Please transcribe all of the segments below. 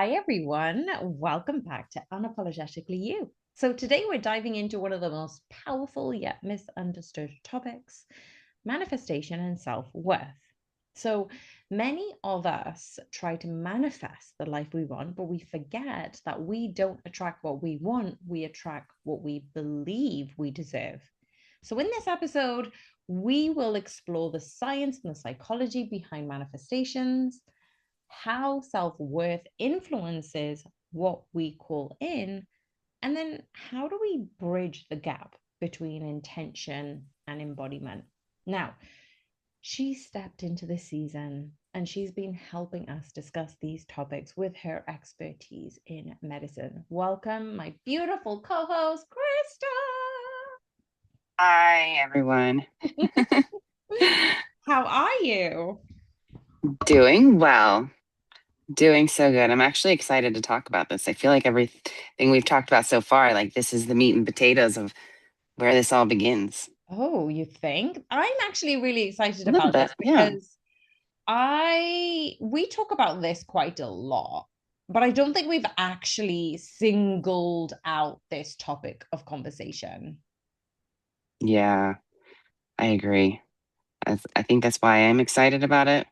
Hi, everyone. Welcome back to Unapologetically You. So, today we're diving into one of the most powerful yet misunderstood topics: manifestation and self worth. So, many of us try to manifest the life we want, but we forget that we don't attract what we want, we attract what we believe we deserve. So, in this episode, we will explore the science and the psychology behind manifestations, how self worth influences what we call in, and then how do we bridge the gap between intention and embodiment. Now, she stepped into the season and she's been helping us discuss these topics with her expertise in medicine. Welcome, my beautiful co host, Hi, everyone. Krista. How are you? Doing well. Doing so good. I'm actually excited to talk about this. I feel like everything we've talked about so far, like this is the meat and potatoes of where this all begins. Oh, you think? I'm actually really excited A little about bit, this yeah. because we talk about this quite a lot, but I don't think we've actually singled out this topic of conversation. Yeah, I agree. I think that's why I'm excited about it.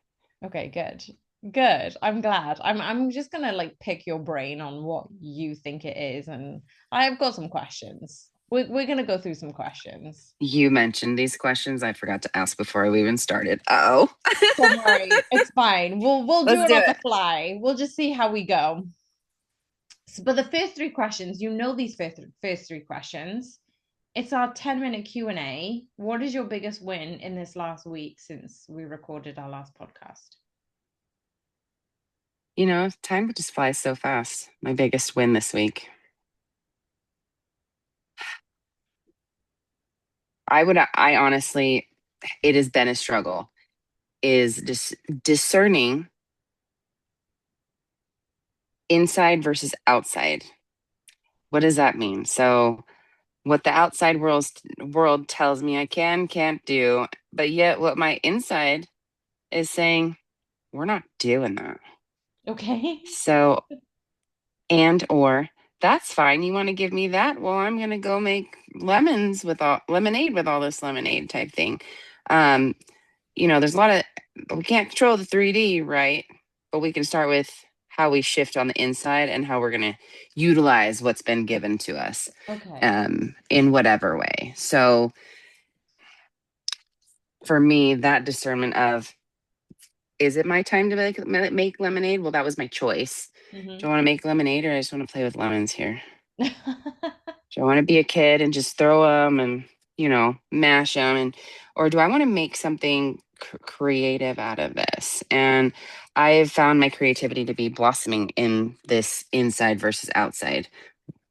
Okay, good. Good. I'm glad. I'm just gonna like pick your brain on what you think it is, and I've got some questions. We're gonna go through some questions. You mentioned these questions I forgot to ask before we even started. Oh, Don't worry, it's fine. We'll do let's it do on the it. fly. We'll just see how we go. So, but the first three questions, you know these first three questions. It's our 10-minute Q&A. What is your biggest win in this last week since we recorded our last podcast? Time just flies so fast. My biggest win this week. I honestly, it has been a struggle, is just discerning inside versus outside. What does that mean? So, what the outside world tells me I can't do, but yet what my inside is saying, we're not doing that. Okay. So, and or that's fine. You want to give me that? Well, I'm gonna go make lemonade with all this lemonade type thing. Um, there's a lot of we can't control the 3D, right? But we can start with how we shift on the inside and how we're going to utilize what's been given to us Okay. in whatever way. So for me, that discernment of, is it my time to make lemonade? Well, that was my choice. Hmm. Do I want to make lemonade or I just want to play with lemons here? Do I want to be a kid and just throw them and, mash them? Or do I want to make something creative out of this? And I have found my creativity to be blossoming in this inside versus outside.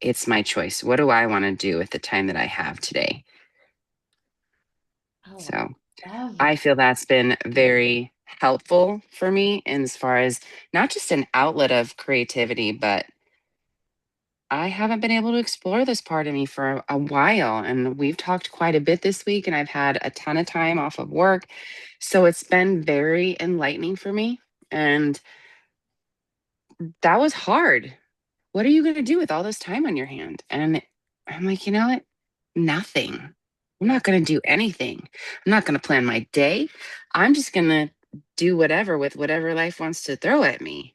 It's my choice. What do I want to do with the time that I have today? Oh, So I love I it. feel that's been very helpful for me in as far as not just an outlet of creativity, but I haven't been able to explore this part of me for a while. And we've talked quite a bit this week, and I've had a ton of time off of work. So it's been very enlightening for me. And that was hard. What are you going to do with all this time on your hand? And I'm like, you know what? Nothing. I'm Yeah. not going to do anything. I'm not going to plan my day. I'm just going to do whatever with whatever life wants to throw at me.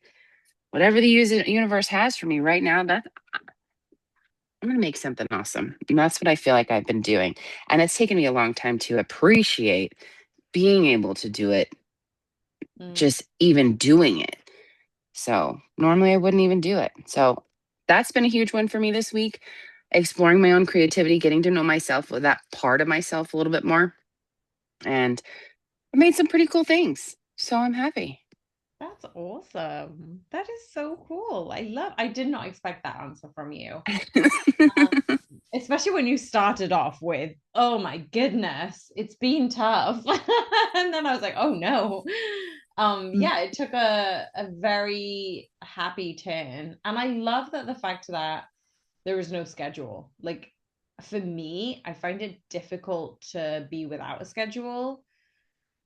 Whatever the universe has for me right now, that I'm going to make something awesome. And that's what I feel like I've been doing. And it's taken me a long time to appreciate being able to do it, Mm. just even doing it. So normally I wouldn't even do it. So that's been a huge win for me this week, exploring my own creativity, getting to know myself, with that part of myself a little bit more. And I made some pretty cool things. So I'm happy. That's awesome. That is so cool. I did not expect that answer from you. Especially when you started off with, oh my goodness, it's been tough. And then I was like, oh no. Yeah, it took a very happy turn. And I love that the fact that there was no schedule. Like for me, I find it difficult to be without a schedule.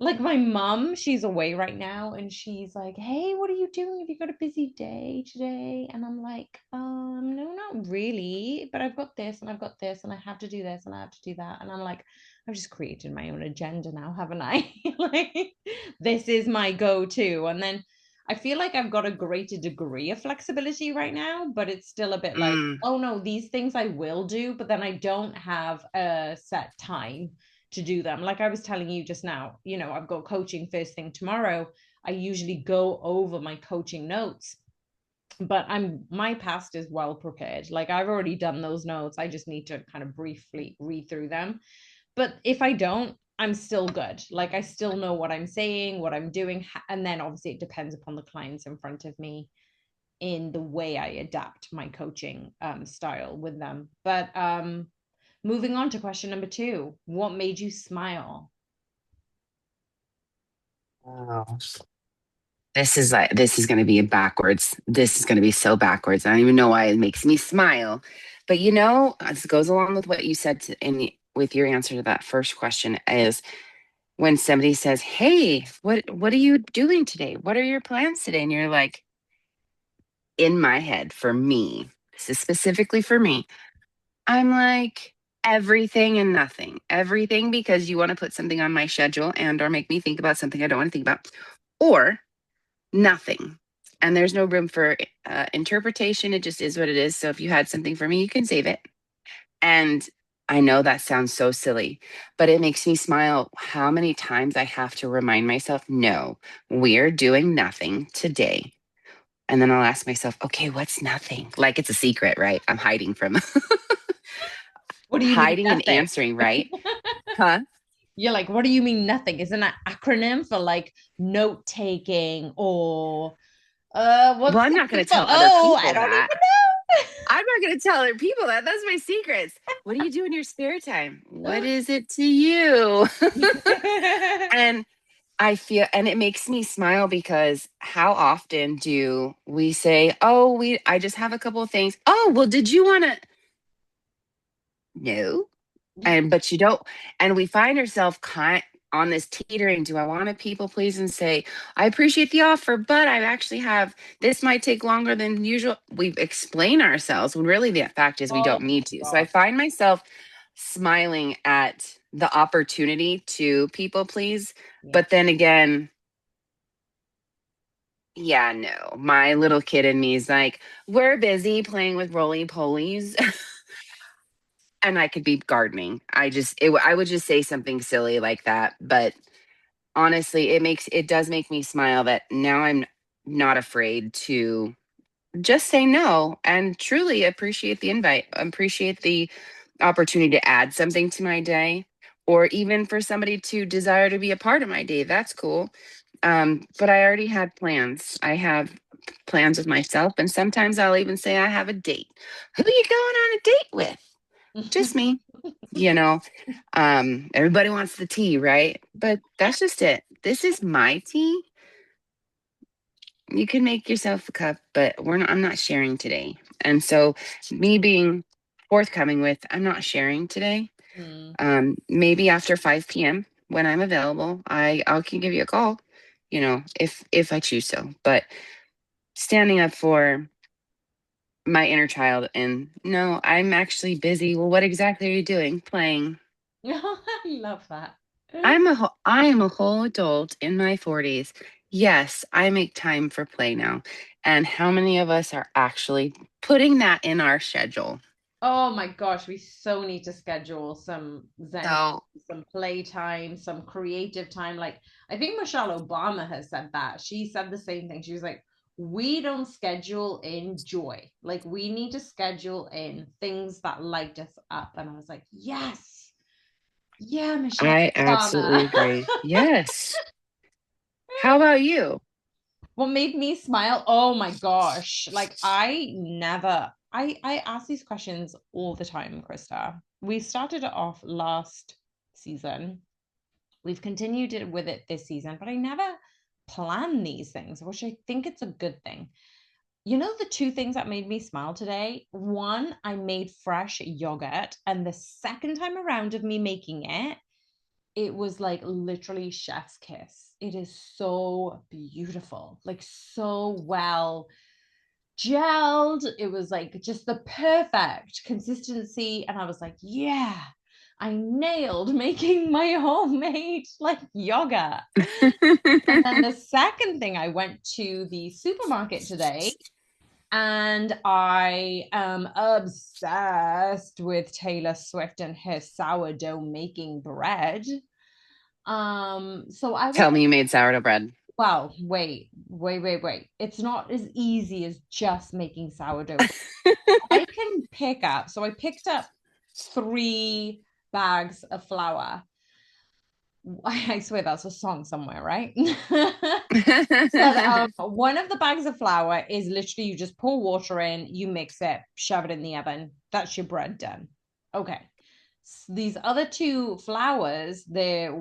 Like my mom, she's away right now and she's like, "Hey, what are you doing? Have you got a busy day today?" And I'm like, no, not really, but I've got this and I've got this and I have to do this and I have to do that." And I'm like, I've just created my own agenda now, haven't I? Like, this is my go-to. And then I feel like I've got a greater degree of flexibility right now, but it's still a bit like, Mm. oh no, these things I will do, but then I don't have a set time to do them. Like I was telling you just now, I've got coaching first thing tomorrow. I usually go over my coaching notes, but my past is well prepared. Like I've already done those notes. I just need to kind of briefly read through them. But if I don't, I'm still good. Like I still know what I'm saying, what I'm doing. And then obviously it depends upon the clients in front of me in the way I adapt my coaching style with them. But moving on to question number two, what made you smile? Oh. This is going to be backwards. This is going to be so backwards. I don't even know why it makes me smile. But this goes along with what you said with your answer to that first question is when somebody says, "Hey, what are you doing today? What are your plans today?" And you're like, in my head, for me, this is specifically for me. I'm like everything and nothing. Everything because you want to put something on my schedule and or make me think about something I don't want to think about. Or nothing. And there's no room for interpretation. It just is what it is. So if you had something for me, you can save it. And I know that sounds so silly, but it makes me smile how many times I have to remind myself, no, we're doing nothing today. And then I'll ask myself, okay, what's nothing? Like it's a secret, right? I'm hiding from What do you mean hiding and nothing? answering, right? Huh? You're like, what do you mean nothing? Isn't that acronym for like note taking or Well, what's I'm the not going thing to for? tell other Oh, I people don't even that. I'm not going to tell other people that. That's my secrets. What do you do in your spare time? What is it to you? know. And I feel, and it makes me smile because how often do we say, "Oh, I just have a couple of things." Oh, well, did you want to? No. But you don't, and we find ourselves on this teetering. Do I want to people please and say, "I appreciate the offer, but I actually have this might take longer than usual." We explain ourselves when really the fact is we Oh don't need to. my So I God. find myself smiling at the opportunity to people please. Yeah. But then again, yeah, no. My little kid in me is like, we're busy playing with roly polies. And I could be gardening. I would just say something silly like that. But honestly, it does make me smile that now I'm not afraid to just say no and truly appreciate the invite, appreciate the opportunity to add something to my day, or even for somebody to desire to be a part of my day. That's cool. But I already had plans. I have plans with myself, and sometimes I'll even say I have a date. Who are you going on a date with? Just me. You know, everybody wants the tea, right? But that's just it. This is my tea. You can make yourself a cup, but I'm not sharing today. And so me being forthcoming with I'm not sharing today. Hmm. Maybe after 5 p.m. when I'm available, I can give you a call, if I choose so. But standing up for my inner child and no, I'm actually busy. Well, what exactly are you doing? Playing. I love that. I am a whole adult in my 40s. Yes, I make time for play now. And how many of us are actually putting that in our schedule? Oh my gosh, we so need to schedule some Zen, So some playtime, some creative time. Like, I think Michelle Obama has said that. She said the same thing. She was like, we don't schedule in joy. Like, we need to schedule in things that light us up. And I was like, yes, yeah, Michelle I absolutely Obama. agree. Yes. How about you? What made me smile? Oh my gosh. Like I ask these questions all the time, Krista. We started it off last season. We've continued it with it this season, but I never plan these things, which I think it's a good thing. You know the two things that made me smile today? One, I made fresh yogurt, and the second time around of me making it, it was like literally chef's kiss. It is so beautiful, like so well gelled. It was like just the perfect consistency. And I was like, yeah, I nailed making my homemade like yogurt. And then the second thing, I went to the supermarket today and I am obsessed with Taylor Swift and her sourdough making bread. So I Tell went, me you made sourdough bread. well, wait. It's not as easy as just making sourdough. I can pick up, so I picked up 3 bags of flour. I swear that's a song somewhere, right? But one of the bags of flour is literally you just pour water in, you mix it, shove it in the oven. That's your bread done. Okay. These other 2 flours, they're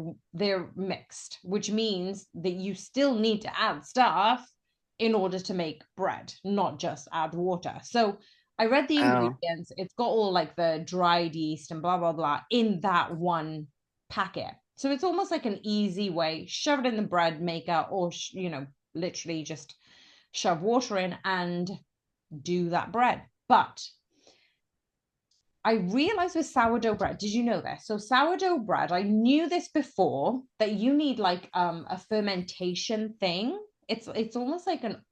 mixed, which means that you still need to add stuff in order to make bread, not just add water. So I read the Oh, ingredients. It's got all like the dried yeast and blah blah blah in that one packet. So it's almost like an easy way. Shove it in the bread maker, or literally just shove water in and do that bread. But I realized with sourdough bread, did you know this? So sourdough bread, I knew this before, that you need like a fermentation thing. It's almost like an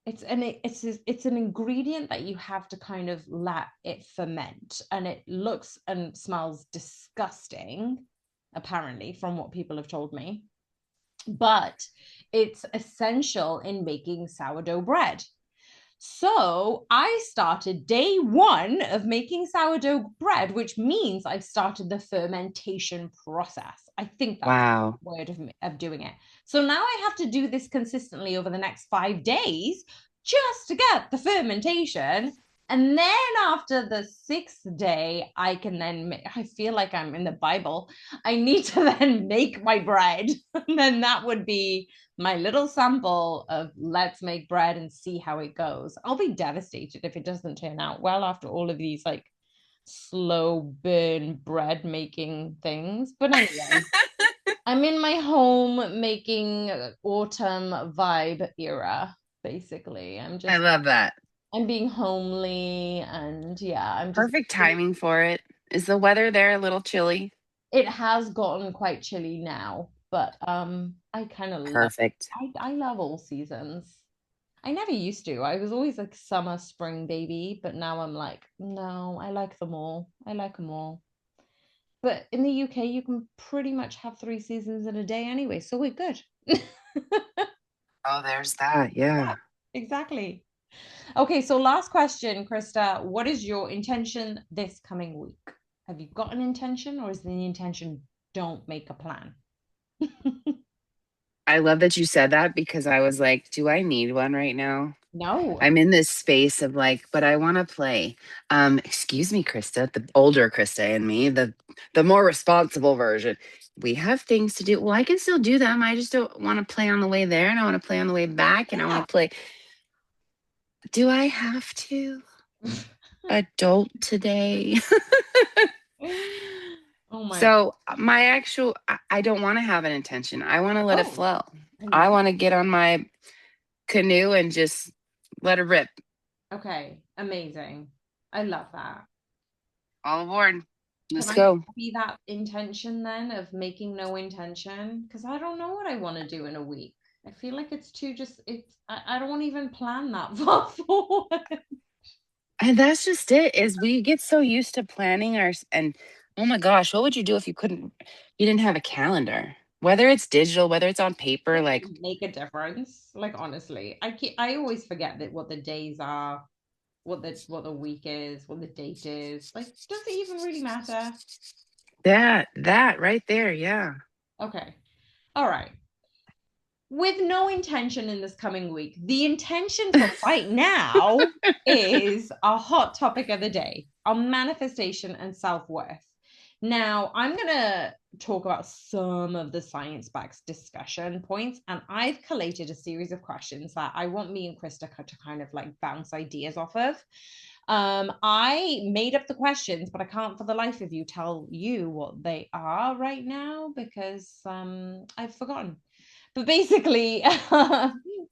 it's an ingredient that you have to kind of let it ferment, and it looks and smells disgusting, apparently, from what people have told me. But it's essential in making sourdough bread. So I started day 1 of making sourdough bread, which means I've started the fermentation process. I think that's wow. the word of doing it. So now I have to do this consistently over the next 5 days just to get the fermentation. And then after the 6th day, I can then I feel like I'm in the Bible. I need to then make my bread. And then that would be my little sample of let's make bread and see how it goes. I'll be devastated if it doesn't turn out well after all of these like slow burn bread making things. But anyway, I'm in my home making autumn vibe era, basically. I love that. I'm being homely, and yeah, I'm just Perfect timing for it. Is the weather there a little chilly? it has gotten quite chilly now, but I kind of love Perfect. I love all seasons. I never used to. I was always like summer, spring baby, but now I'm like, no, I like them all. I like them all. But in the UK, you can pretty much have 3 seasons in a day anyway, so we're good. Oh, there's that. Yeah. Exactly. Okay, so last question, Krista. What is your intention this coming week? Have you got an intention, or is the intention don't make a plan? I love that you said that because I was like, do I need one right now? No. I'm in this space of like, but I want to play. Excuse me, Krista, the older Krista and me, the more responsible version. We have things to do. Well, I can still do them. I just don't want to play on the way there and I want to play on the way back and I want Yeah. to play. Do I have to adult today? Oh my. So my actual, I don't want to have an intention. I want to let it Oh, flow. I I love want to get on my canoe and just let it rip. Okay, amazing. I love that. All aboard. Can Let's I go. be that intention then of making no intention? Because I don't know what I want to do in a week. I feel like it's too just I don't want to even plan that far forward. And that's just it, is we get so used to planning and oh my gosh, what would you do if you didn't have a calendar? Whether it's digital, whether it's on paper, It like doesn't make a difference. Like honestly, I always forget that what the days are, what the week is, what the date is. Like, does it even really matter? that right there. Yeah. Okay. All right. With no intention in this coming week, the intention for right now is our hot topic of the day, our manifestation and self-worth. Now, I'm going to talk about some of the science-backed discussion points, and I've collated a series of questions that I want me and Krista to kind of like bounce ideas off of. I made up the questions, but I can't for the life of you tell you what they are right now because I've forgotten. But basically,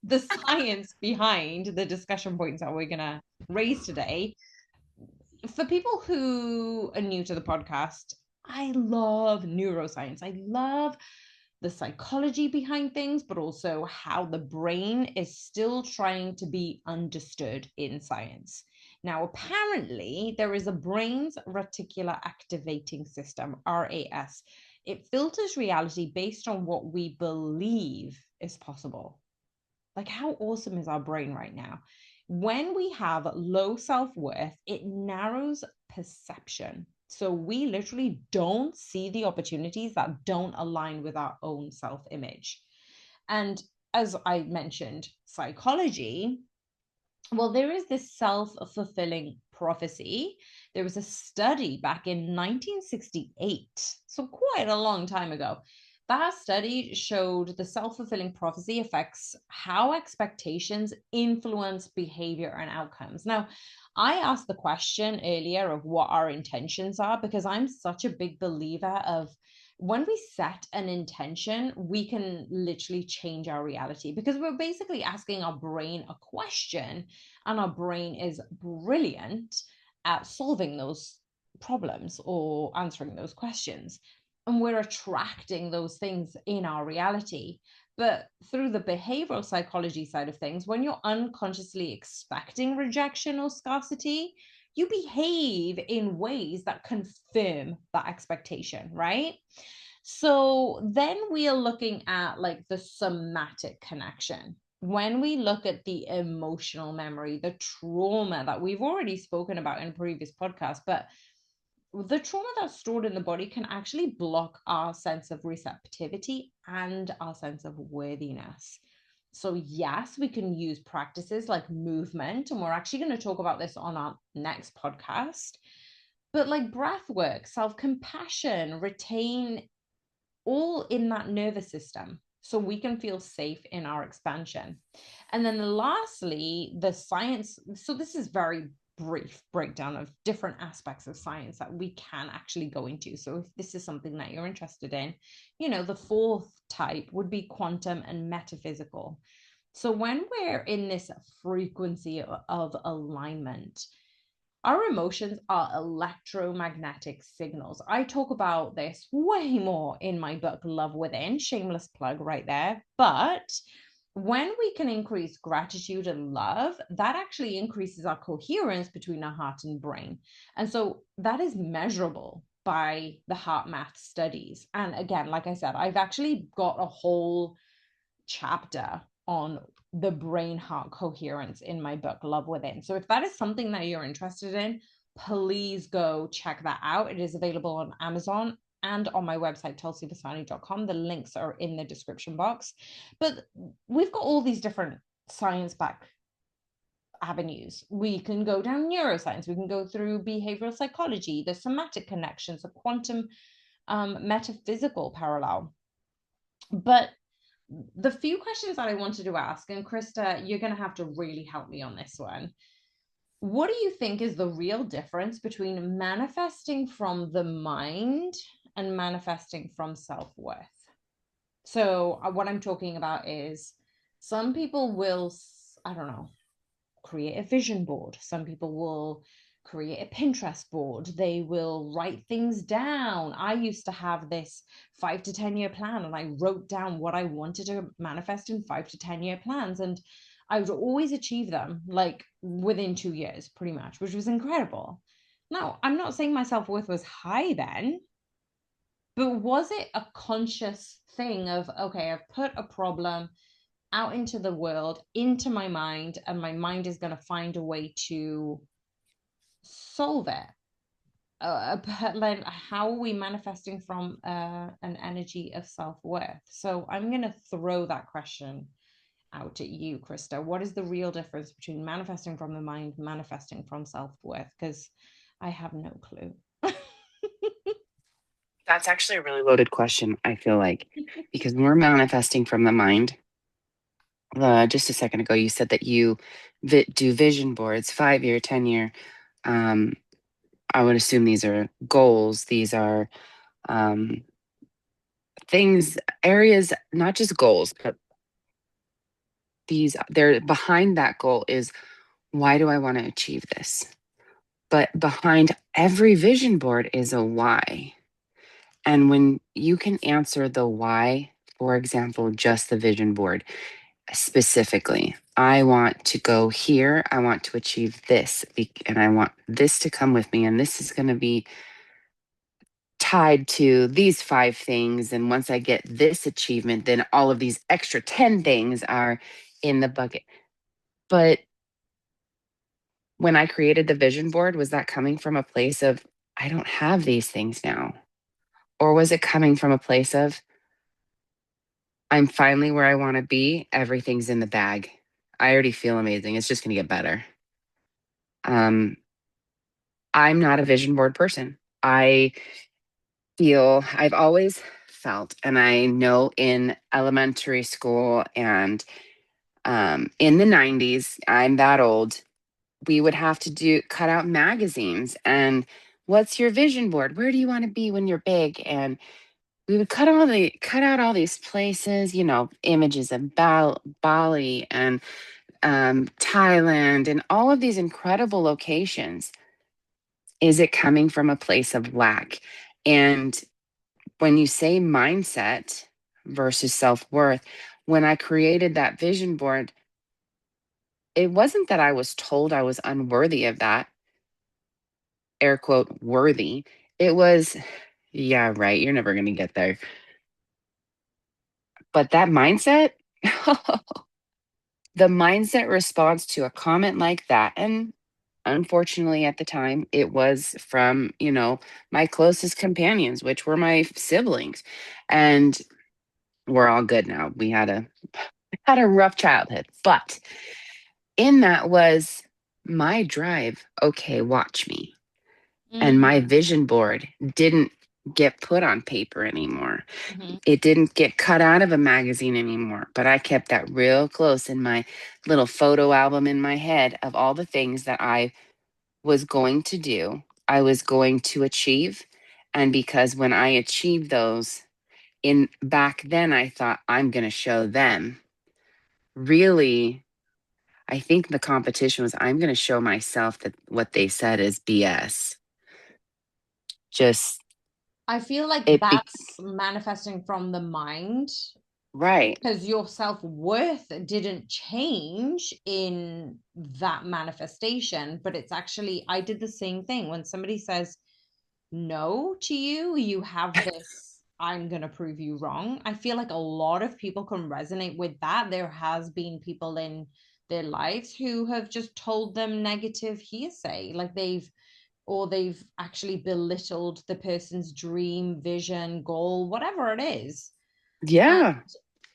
the science behind the discussion points that we're going to raise today, for people who are new to the podcast, I love neuroscience. I love the psychology behind things, but also how the brain is still trying to be understood in science. Now, apparently, there is a brain's reticular activating system, RAS. It filters reality based on what we believe is possible. Like, how awesome is our brain right now? When we have low self worth, it narrows perception. So we literally don't see the opportunities that don't align with our own self image. And as I mentioned, psychology, well, there is this self-fulfilling prophecy. There was a study back in 1968, so quite a long time ago. That study showed the self-fulfilling prophecy affects how expectations influence behavior and outcomes. Now, I asked the question earlier of what our intentions are because I'm such a big believer of when we set an intention, we can literally change our reality because we're basically asking our brain a question, and our brain is brilliant at solving those problems or answering those questions. And we're attracting those things in our reality. But through the behavioral psychology side of things, when you're unconsciously expecting rejection or scarcity, you behave in ways that confirm that expectation, right? So then we are looking at like the somatic connection. When we look at the emotional memory, the trauma that we've already spoken about in previous podcasts, but the trauma that's stored in the body can actually block our sense of receptivity and our sense of worthiness. So, yes, we can use practices like movement, and we're actually going to talk about this on our next podcast. But like breath work, self compassion, retain all in that nervous system so we can feel safe in our expansion. And then lastly, the science. So this is very brief breakdown of different aspects of science that we can actually go into. So if this is something that you're interested in, the fourth type would be quantum and metaphysical. So when we're in this frequency of alignment, our emotions are electromagnetic signals. I talk about this way more in my book, Love Within, shameless plug right there. But when we can increase gratitude and love, that actually increases our coherence between our heart and brain. And so that is measurable by the heart math studies. And again, like I said, I've actually got a whole chapter on the brain heart coherence in my book, Love Within. So if that is something that you're interested in, please go check that out. It is available on Amazon and on my website, tulsivasani.com. The links are in the description box. But we've got all these different science backed avenues. We can go down neuroscience, we can go through behavioral psychology, the somatic connections, the quantum metaphysical parallel. But the few questions that I wanted to ask, and Krista, you're going to have to really help me on this one. What do you think is the real difference between manifesting from the mind and manifesting from self worth? So, what I'm talking about is some people will, I don't know, create a vision board. Some people will create a Pinterest board. They will write things down. I used to have this 5 to 10 year plan, and I wrote down what I wanted to manifest in 5 to 10 year plans. And I would always achieve them like within 2 years, pretty much, which was incredible. Now, I'm not saying my self worth was high then, but was it a conscious thing of, okay, I've put a problem out into the world, into my mind, and my mind is going to find a way to solve it. But like, how are we manifesting from an energy of self worth? So I'm going to throw that question out at you, Krista. What is the real difference between manifesting from the mind, manifesting from self worth? Because I have no clue. That's actually a really loaded question, I feel like, because when we're manifesting from the mind, just a second ago, you said that you do vision boards, 5 year, 10 year. Um, I would assume these are goals. These are um, things, areas, not just goals, but they're behind that goal is why do I want to achieve this? But behind every vision board is a why. And when you can answer the why, for example, just the vision board specifically, I want to go here, I want to achieve this, and I want this to come with me, and this is going to be tied to these 5 things. And once I get this achievement, then all of these extra 10 things are in the bucket. But when I created the vision board, was that coming from a place of, I don't have these things now? Or was it coming from a place of, I'm finally where I want to be. Everything's in the bag. I already feel amazing. It's just going to get better. Um, I'm not a vision board person. I've always felt, and I know in elementary school and in the 90s, I'm that old, we would have to cut out magazines and what's your vision board? Where do you want to be when you're big? And we would cut out all these places, images of Bali and Thailand and all of these incredible locations. Is it coming from a place of lack? And when you say mindset versus self worth, when I created that vision board, it wasn't that I was told I was unworthy of that, air quote, worthy. It was, yeah, right, you're never going to get there. But that mindset, the mindset response to a comment like that, and unfortunately at the time it was from, my closest companions, which were my siblings. And we're all good now. We had a rough childhood, but in that was my drive. Okay, watch me. And my Mm-hmm. vision board didn't get put on paper anymore. Mm-hmm. It didn't get cut out of a magazine anymore, but I kept that real close in my little photo album in my head of all the things that I was going to do, I was going to achieve. And because when I achieved those, in back then I thought I'm going to show them. Really, I think the competition was I'm going to show myself that what they said is BS. Just I feel like it be that's manifesting from the mind right. because your self-worth didn't change in that manifestation, but it's actually, I did the same thing. When somebody says no to you, you have this, I'm going to prove you wrong. I feel like a lot of people can resonate with that. There has been people in their lives who have just told them negative hearsay, like they've actually belittled the person's dream, vision, goal, whatever it is. And Yeah,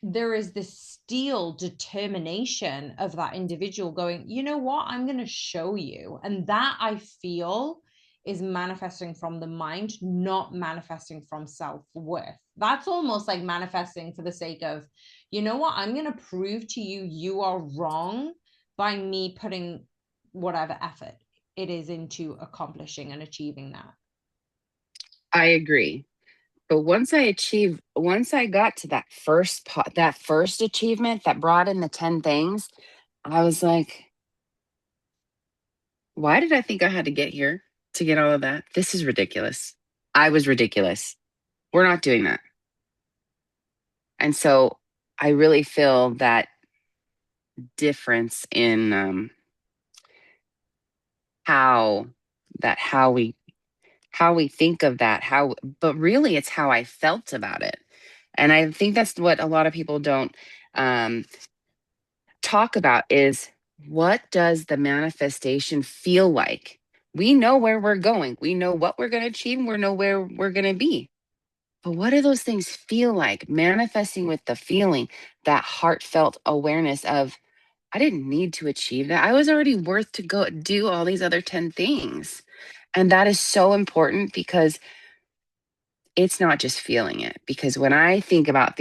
there is this steel determination of that individual going, you know what, I'm going to show you. And that I feel is manifesting from the mind, not manifesting from self-worth. That's almost like manifesting for the sake of, you know what, I'm going to prove to you you are wrong by me putting whatever effort it is into accomplishing and achieving that. I agree. But once I got to that first achievement that brought in the 10 things, I was like, why did I think I had to get here to get all of that? This is ridiculous. I was ridiculous. We're not doing that. And so I really feel that difference in how how we think of that, how but really it's how I felt about it. And I think that's what a lot of people don't um talk about is what does the manifestation feel like? We know where we're going. We know what we're going to achieve. We know where we're going to be. But what do those things feel like? Manifesting with the feeling, that heartfelt awareness of, I didn't need to achieve that. I was already worth to go do all these other 10 things. And that is so important because it's not just feeling it. Because when I think about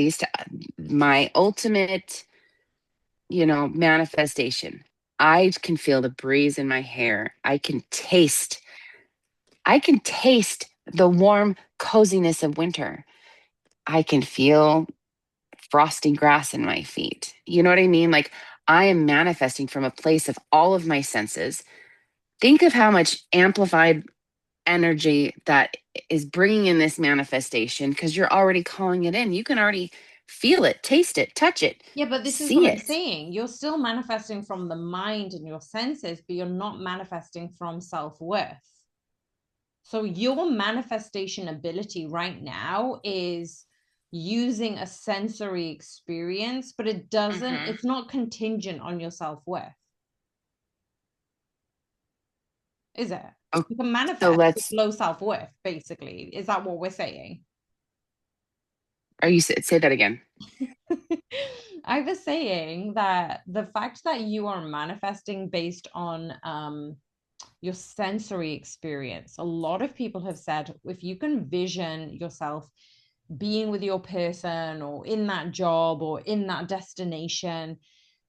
my ultimate, manifestation, I can feel the breeze in my hair. I can taste the warm coziness of winter. I can feel frosty grass in my feet. You know what I mean? Like I am manifesting from a place of all of my senses. Think of how much amplified energy that is bringing in this manifestation because you're already calling it in. You can already feel it, taste it, touch it, Yeah, but this is what see I'm it. saying. You're still manifesting from the mind and your senses, but you're not manifesting from self-worth. So your manifestation ability right now is using a sensory experience, but Hmm. it's not contingent on your self-worth, is it? Oh, You can so manifest with let's. low self-worth, basically. Is that what we're saying? Are you say that again? I was saying that the fact that you are manifesting based on your sensory experience, a lot of people have said if you can vision yourself being with your person or in that job or in that destination,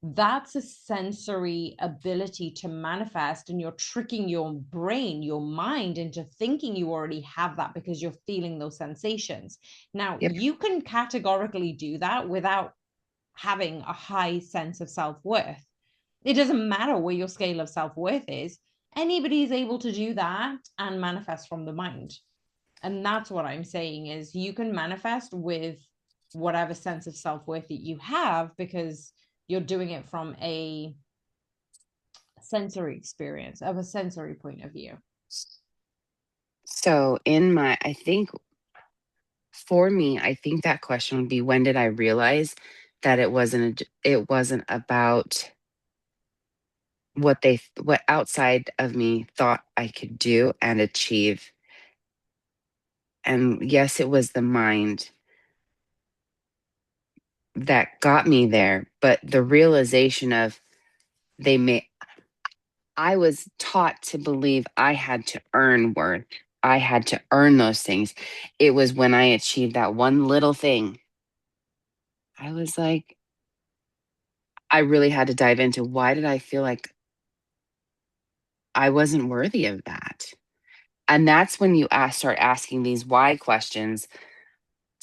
that's a sensory ability to manifest, and you're tricking your brain, your mind, into thinking you already have that because you're feeling those sensations. Now Yep. you can categorically do that without having a high sense of self-worth. It doesn't matter where your scale of self-worth is. Anybody is able to do that and manifest from the mind. And that's what I'm saying is you can manifest with whatever sense of self-worth that you have because you're doing it from a sensory experience, of a sensory point of view. So I think for me, I think that question would be when did I realize that it wasn't about what outside of me thought I could do and achieve. And yes, it was the mind that got me there, but the realization of they may I was taught to believe I had to earn worth. I had to earn those things. It was when I achieved that one little thing, I was like, I really had to dive into why did I feel like I wasn't worthy of that? And that's when you start asking these why questions.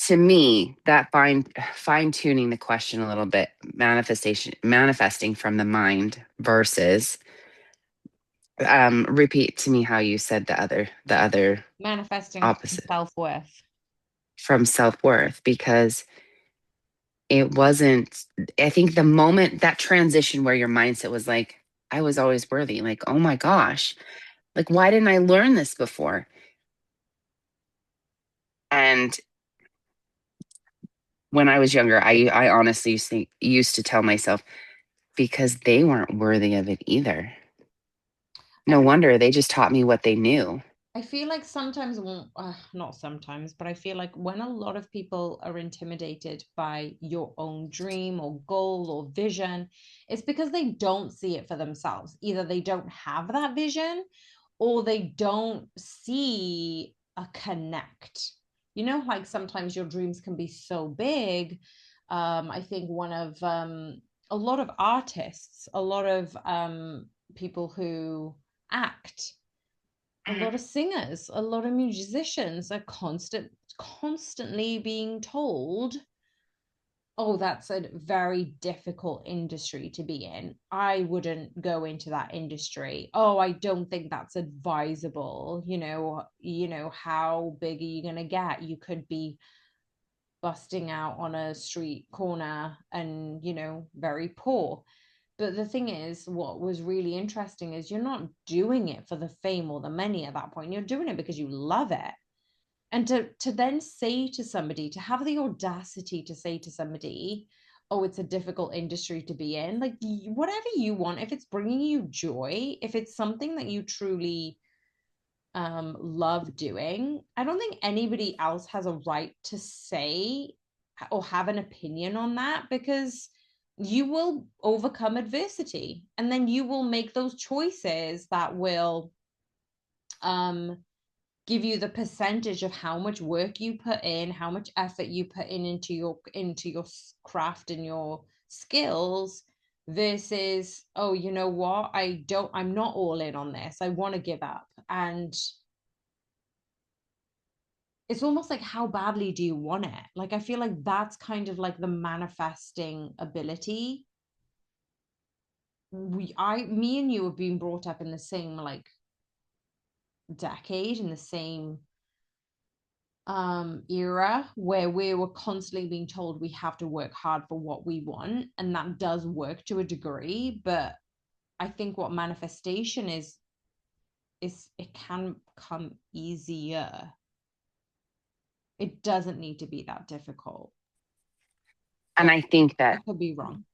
To me, that fine tuning the question a little bit, manifesting from the mind versus repeat to me how you said the other Manifesting from opposite self-worth. from self-worth because it wasn't. I think the moment that transition where your mindset was like I was always worthy, like oh my gosh, like why didn't I learn this before? And when I was younger, I honestly used to tell myself because they weren't worthy of it either. I No wonder they just taught me what they knew. I feel like sometimes, not sometimes, but I feel like when a lot of people are intimidated by your own dream or goal or vision, it's because they don't see it for themselves. Either they don't have that vision or they don't see a connect. You know, like sometimes your dreams can be so big. I think one of a lot of artists, a lot of people who act, a Mhm. lot of singers, a lot of musicians are constantly being told, oh, that's a very difficult industry to be in. I wouldn't go into that industry. Oh, I don't think that's advisable. How big are you going to get? You could be busting out on a street corner and, very poor. But the thing is, what was really interesting is you're not doing it for the fame or the money at that point. You're doing it because you love it. And to then say to somebody, to have the audacity to say to somebody, oh, it's a difficult industry to be in, like whatever you want, if it's bringing you joy, if it's something that you truly love doing, I don't think anybody else has a right to say or have an opinion on that because you will overcome adversity and then you will make those choices that will um give you the percentage of how much work you put in, how much effort you put in into your craft and your skills. versus, oh, you know what? I'm not all in on this. I want to give up. And it's almost like, how badly do you want it? Like, I feel like that's kind of like the manifesting ability. Me and you have been brought up in the same like decade, in the same era, where we were constantly being told we have to work hard for what we want, and that does work to a degree. But I think what manifestation is it can come easier. It doesn't need to be that difficult, And but I think I that could be wrong.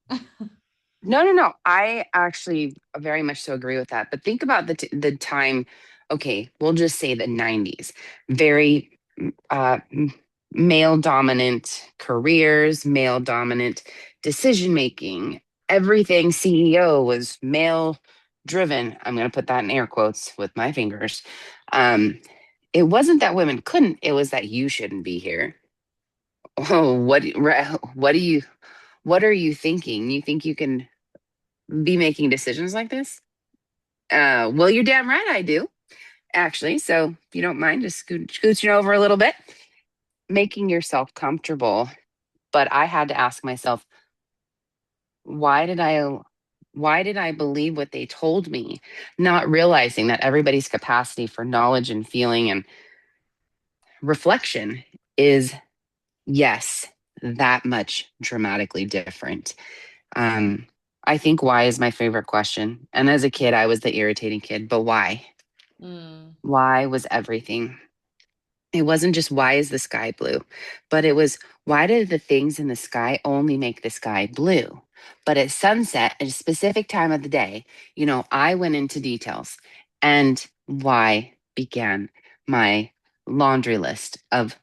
no, no, no. I actually very much so agree with that. But think about the time. Okay, we'll just say the 90s. Very male dominant careers, male dominant decision making. Everything CEO was male driven. I'm going to put that in air quotes with my fingers. Um, it wasn't that women couldn't, it was that you shouldn't be here. Oh, what do you what are you thinking? You think you can be making decisions like this? Well, you're damn right I do, actually. So if you don't mind just scooching over a little bit, making yourself comfortable. But I had to ask myself, why did I why did I believe what they told me, not realizing that everybody's capacity for knowledge and feeling and reflection is, yes, that much dramatically different. Um, I think why is my favorite question. And as a kid, I was the irritating kid, but why? Mm. Why was everything? It wasn't just why is the sky blue, but it was why did the things in the sky only make the sky blue? But at sunset, at a specific time of the day, I went into details, and why began my laundry list of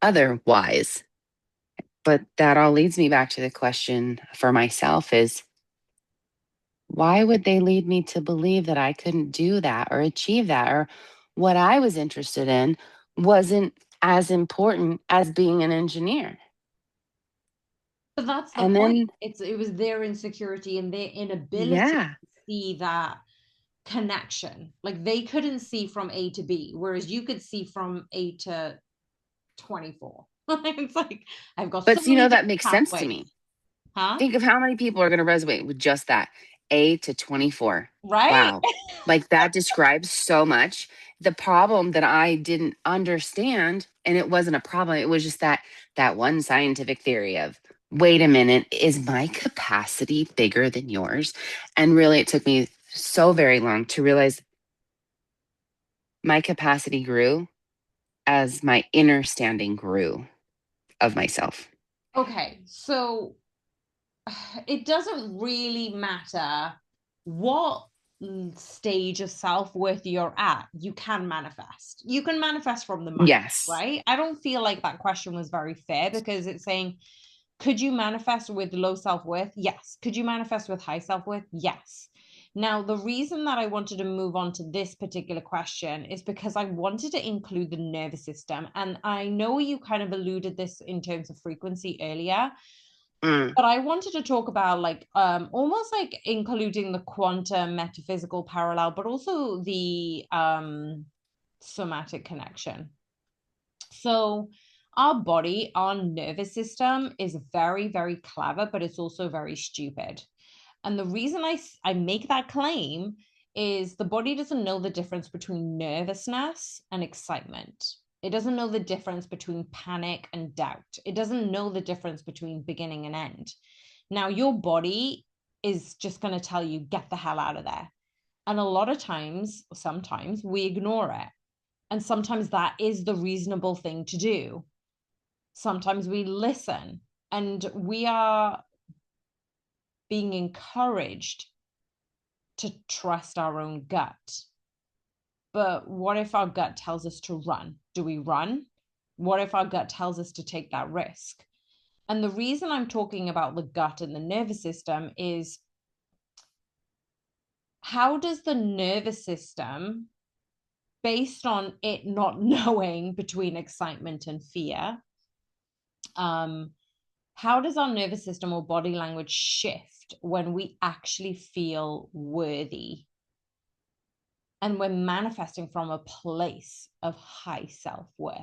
other whys. But that all leads me back to the question for myself is, why would they lead me to believe that I couldn't do that or achieve that, or what I was interested in wasn't as important as being an engineer? But that's the And point. then, It was their insecurity and their inability yeah, to see that connection. Like, they couldn't see from A to B, whereas you could see from A to 24. It's like, I've got so but many that different makes sense to pathways. me. Huh? Think of how many people are going to resonate with just that A to 24. Right? Wow. Like that describes so much. The problem that I didn't understand, and it wasn't a problem, it was just that one scientific theory of, wait a minute, is my capacity bigger than yours? And really, it took me so very long to realize my capacity grew as my inner standing grew of myself. Okay, so it doesn't really matter what stage of self-worth you're at. You can manifest. You can manifest from the mind, Yes. right? I don't feel like that question was very fair, because it's saying, could you manifest with low self-worth? Yes. Could you manifest with high self-worth? Yes. Now, the reason that I wanted to move on to this particular question is because I wanted to include the nervous system. And I know you kind of alluded this in terms of frequency earlier, Mm. but I wanted to talk about like almost like including the quantum metaphysical parallel, but also the somatic connection. So our body, our nervous system is very, very clever, but it's also very stupid. And the reason I make that claim is the body doesn't know the difference between nervousness and excitement. It doesn't know the difference between panic and doubt. It doesn't know the difference between beginning and end. Now, your body is just going to tell you, get the hell out of there. And a lot of times, sometimes we ignore it. And sometimes that is the reasonable thing to do. Sometimes we listen, and we are being encouraged to trust our own gut. But what if our gut tells us to run? Do we run? What if our gut tells us to take that risk? And the reason I'm talking about the gut and the nervous system is, how does the nervous system, based on it not knowing between excitement and fear, um, How does our nervous system or body language shift when we actually feel worthy and we're manifesting from a place of high self-worth?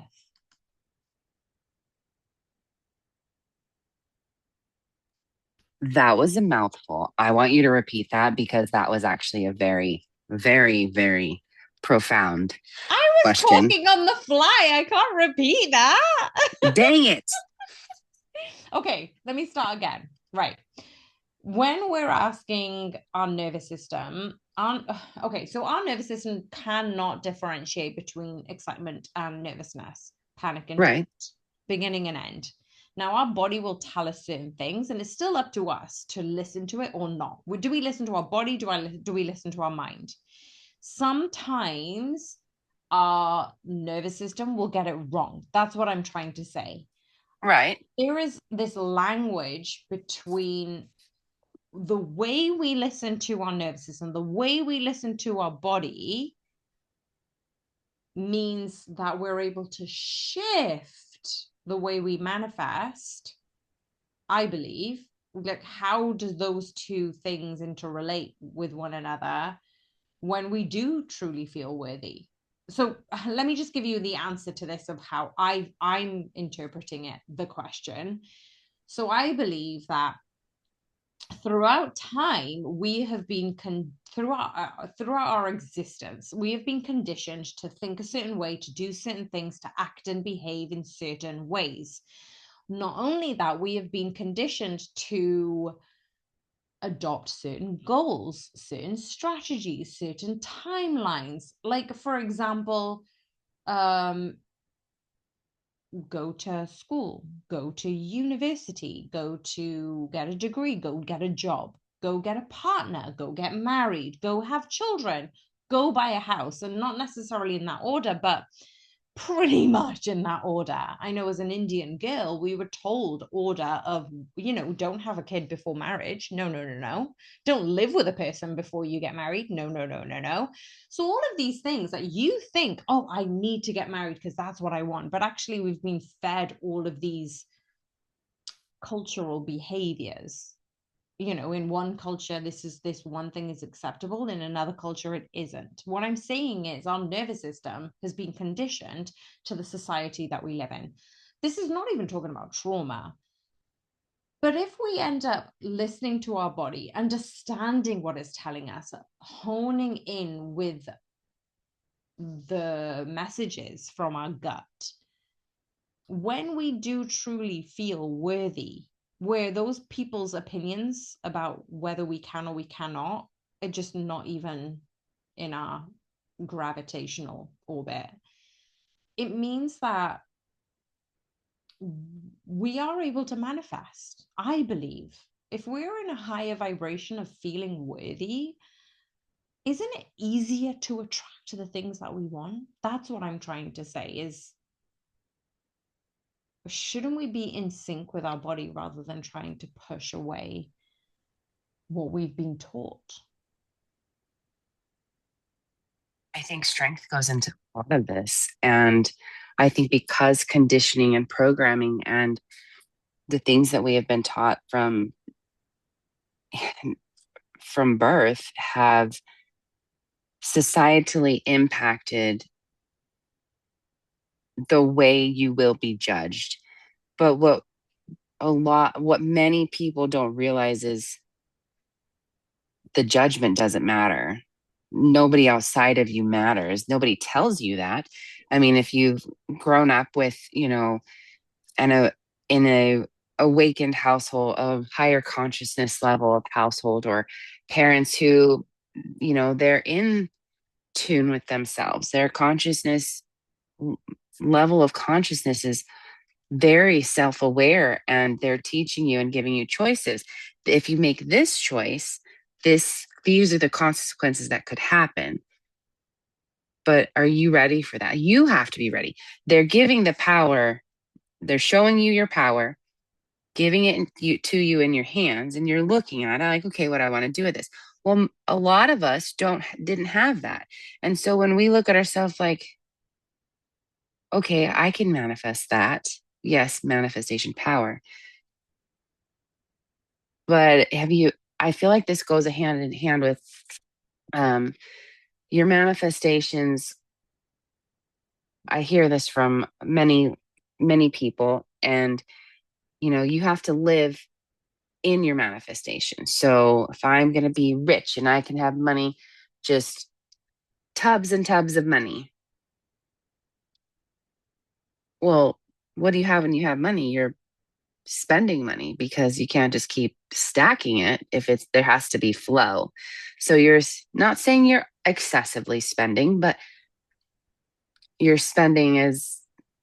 That was a mouthful. I want you to repeat that because that was actually a very, very, very profound I was question. talking on the fly. I can't repeat that. Dang it. Okay, let me start again. Right. When we're asking our nervous system, okay, so our nervous system cannot differentiate between excitement and nervousness, panic and fear, Right, beginning and end. Now, our body will tell us certain things, and it's still up to us to listen to it or not. Do we listen to our body? Do we listen to our mind? Sometimes our nervous system will get it wrong. That's what I'm trying to say. right, There is this language between the way we listen to our nervous system, the way we listen to our body means that we're able to shift the way we manifest, I believe. Like, how do those two things interrelate with one another when we do truly feel worthy? So let me just give you the answer to this of how I'm interpreting it, the question. So I believe that throughout time we have been throughout our existence we have been conditioned to think a certain way, to do certain things, to act and behave in certain ways. Not only that, we have been conditioned to adopt certain goals, certain strategies, certain timelines. Like, for example, um go to school, go to university, go to get a degree, go get a job, go get a partner, go get married, go have children, go buy a house. And not necessarily in that order, but pretty much in that order. I know as an Indian girl, we were told order of, don't have a kid before marriage. No, no, no, no. Don't live with a person before you get married. No, no, no, no, no. So all of these things that you think, oh, I need to get married because that's what I want. But actually, we've been fed all of these cultural behaviors. In one culture, this one thing is acceptable, in another culture it isn't. What I'm saying is our nervous system has been conditioned to the society that we live in. This is not even talking about trauma, but if we end up listening to our body, understanding what it's telling us, honing in with the messages from our gut, when we do truly feel worthy, where those people's opinions about whether we can or we cannot are just not even in our gravitational orbit, it means that we are able to manifest, I believe. If we're in a higher vibration of feeling worthy, isn't it easier to attract to the things that we want? That's what I'm trying to say is, shouldn't we be in sync with our body rather than trying to push away what we've been taught? I think strength goes into a lot of this. And I think because conditioning and programming and the things that we have been taught from birth have societally impacted the way you will be judged. But what many people don't realize is the judgment doesn't matter. Nobody outside of you matters. Nobody tells you that. I mean, if you've grown up with, and in a awakened household, a higher consciousness level of household, or parents who, they're in tune with themselves, their consciousness level of consciousness is very self-aware, and they're teaching you and giving you choices. If you make this choice, these are the consequences that could happen. But are you ready for that? You have to be ready. They're giving the power, they're showing you your power, giving it to you in your hands, and you're looking at it like, okay, what do I want to do with this? Well, a lot of us didn't have that. And so when we look at ourselves like, okay, I can manifest that. Yes, manifestation power. But I feel like this goes hand in hand with um, your manifestations. I hear this from many people, and you have to live in your manifestation. So if I'm going to be rich and I can have money, just tubs and tubs of money. Well, what do you have when you have money? You're spending money because you can't just keep stacking it if it's there has to be flow. So you're not saying you're excessively spending, but you're spending as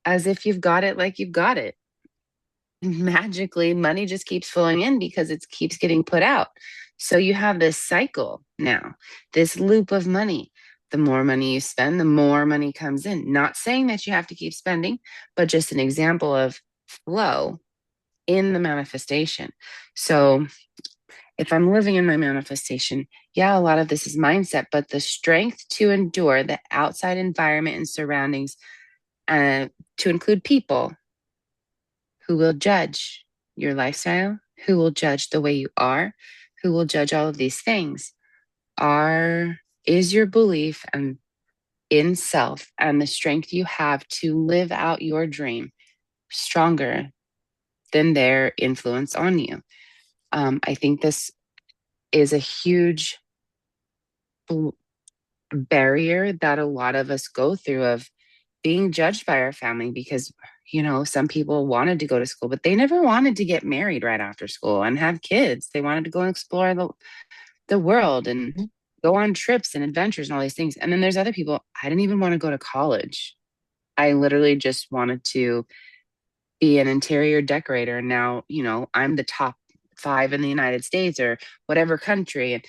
if you've got it like you've got it. Magically money just keeps flowing in because it keeps getting put out. So you have this cycle now, this loop of money. The more money you spend, the more money comes in. Not saying that you have to keep spending, but just an example of flow in the manifestation. So if I'm living in my manifestation, yeah, a lot of this is mindset, but the strength to endure the outside environment and surroundings, uh, to include people who will judge your lifestyle, who will judge the way you are, who will judge all of these things, are is your belief and in self and the strength you have to live out your dream stronger than their influence on you. I think this is a huge barrier that a lot of us go through of being judged by our family because some people wanted to go to school but they never wanted to get married right after school and have kids. They wanted to go and explore the world and go on trips and adventures and all these things. And then there's other people, I didn't even want to go to college. I literally just wanted to be an interior decorator, and now I'm the top 5 in the United States or whatever country. And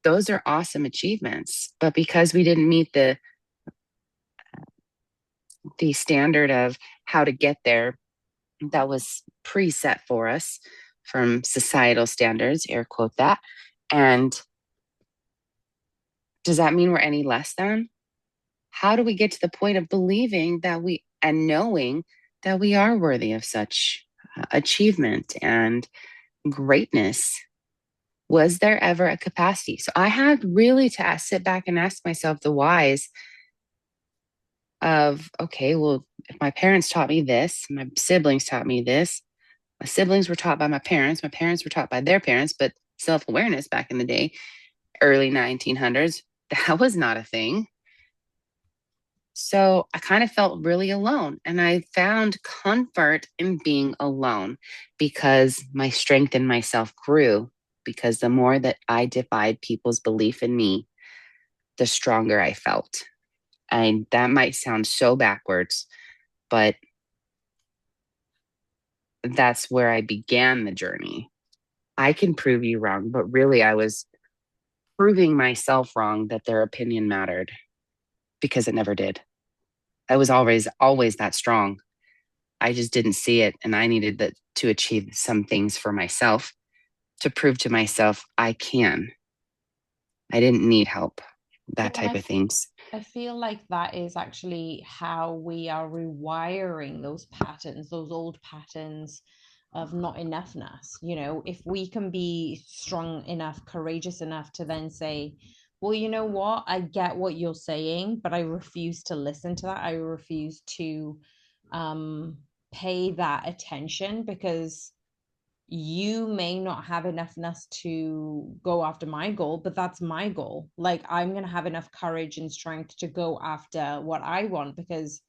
those are awesome achievements, but because we didn't meet the standard of how to get there that was preset for us from societal standards, air quote that. And does that mean we're any less than? How do we get to the point of believing that we and knowing that we are worthy of such achievement and greatness? Was there ever a capacity? So I had really to sit back and ask myself the whys of, okay, well, if my parents taught me this, my siblings taught me this, my siblings were taught by my parents were taught by their parents, but self awareness back in the day, early 1900s, that was not a thing. So I kind of felt really alone. And I found comfort in being alone because my strength in myself grew. Because the more that I defied people's belief in me, the stronger I felt. And that might sound so backwards, but that's where I began the journey. I can prove you wrong, but really I was proving myself wrong that their opinion mattered because it never did. I was always that strong. I just didn't see it. And I needed to achieve some things for myself to prove to myself I can. I didn't need help, Yeah, that and type of things. I feel like that is actually how we are rewiring those patterns, those old patterns of not enoughness. If we can be strong enough, courageous enough to then say, well, you know what? I get what you're saying, but I refuse to listen to that. I refuse to um, pay that attention because you may not have enoughness to go after my goal, but that's my goal. Like, I'm going to have enough courage and strength to go after what I want because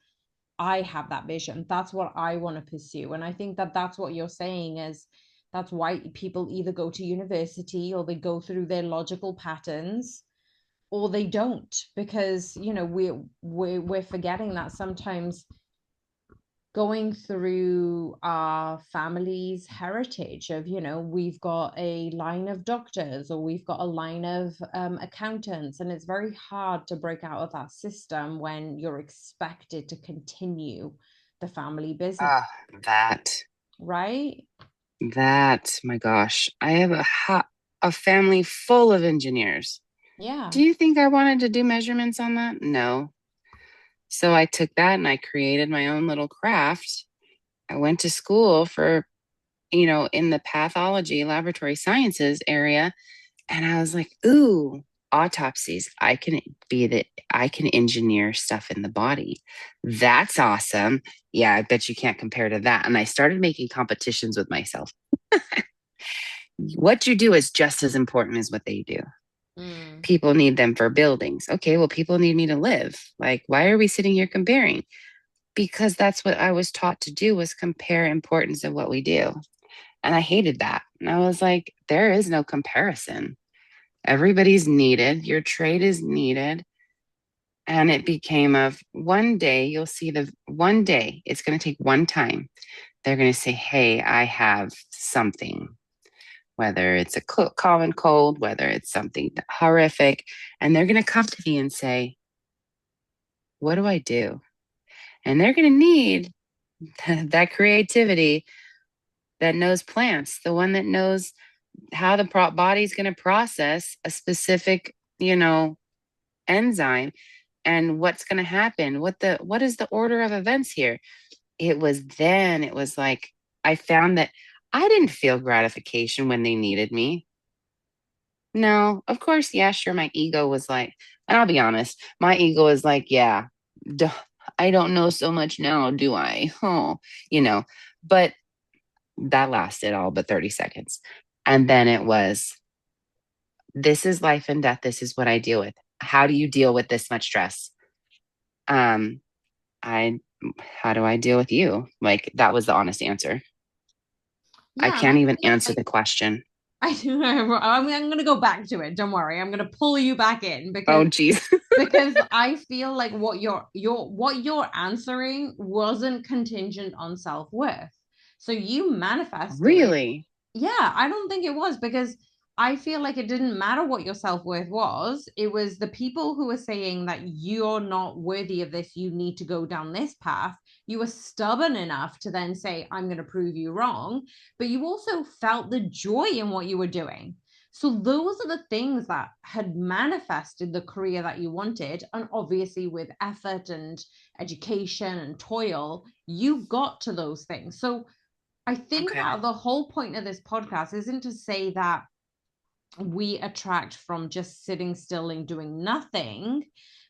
I have that vision. That's what I want to pursue. And I think that that's what you're saying is that's why people either go to university or they go through their logical patterns or they don't because we're forgetting that sometimes going through our family's heritage of we've got a line of doctors or we've got a line of accountants, and it's very hard to break out of that system when you're expected to continue the family business, Ah, that, right? my gosh. I have a family full of engineers. Yeah. Do you think I wanted to do measurements on that? No. So I took that and I created my own little craft. I went to school for in the pathology laboratory sciences area. And I was like, ooh, autopsies. I can engineer stuff in the body. That's awesome. Yeah, I bet you can't compare to that. And I started making competitions with myself. What you do is just as important as what they do. Mm. People need them for buildings. Okay, well, people need me to live. Like, why are we sitting here comparing? Because that's what I was taught to do, was compare importance of what we do. And I hated that. And I was like, there is no comparison. Everybody's needed. Your trade is needed. And it became of one day, you'll see the one day, it's going to take one time. They're going to say, hey, I have something, whether it's a common cold, whether it's something horrific. And they're going to come to me and say, what do I do? And they're going to need that creativity that knows plants, the one that knows how the body's going to process a specific, enzyme, and what's going to happen, what is the order of events here. It was like I found that I didn't feel gratification when they needed me. No, of course, yeah, sure, my ego was like, and I'll be honest, my ego is like, yeah, duh, I don't know so much now, do I? Oh, you know but that lasted all but 30 seconds. And then it was, this is life and death. This is what I deal with. How do you deal with this much stress? Um, I, how do I deal with you? Like, that was the honest answer. I Yeah, and I can't even feel answer like the question. I don't know. I'm going to go back to it. Don't worry. I'm going to pull you back in Oh, geez. because I feel like what you're answering wasn't contingent on self-worth. So you manifested. Really? Yeah, I don't think it was because I feel like it didn't matter what your self-worth was. It was the people who were saying that you're not worthy of this, you need to go down this path. You were stubborn enough to then say, I'm going to prove you wrong, but you also felt the joy in what you were doing. So those are the things that had manifested the career that you wanted. And obviously, with effort and education and toil, you got to those things. So I think Okay. that the whole point of this podcast isn't to say that we attract from just sitting still and doing nothing,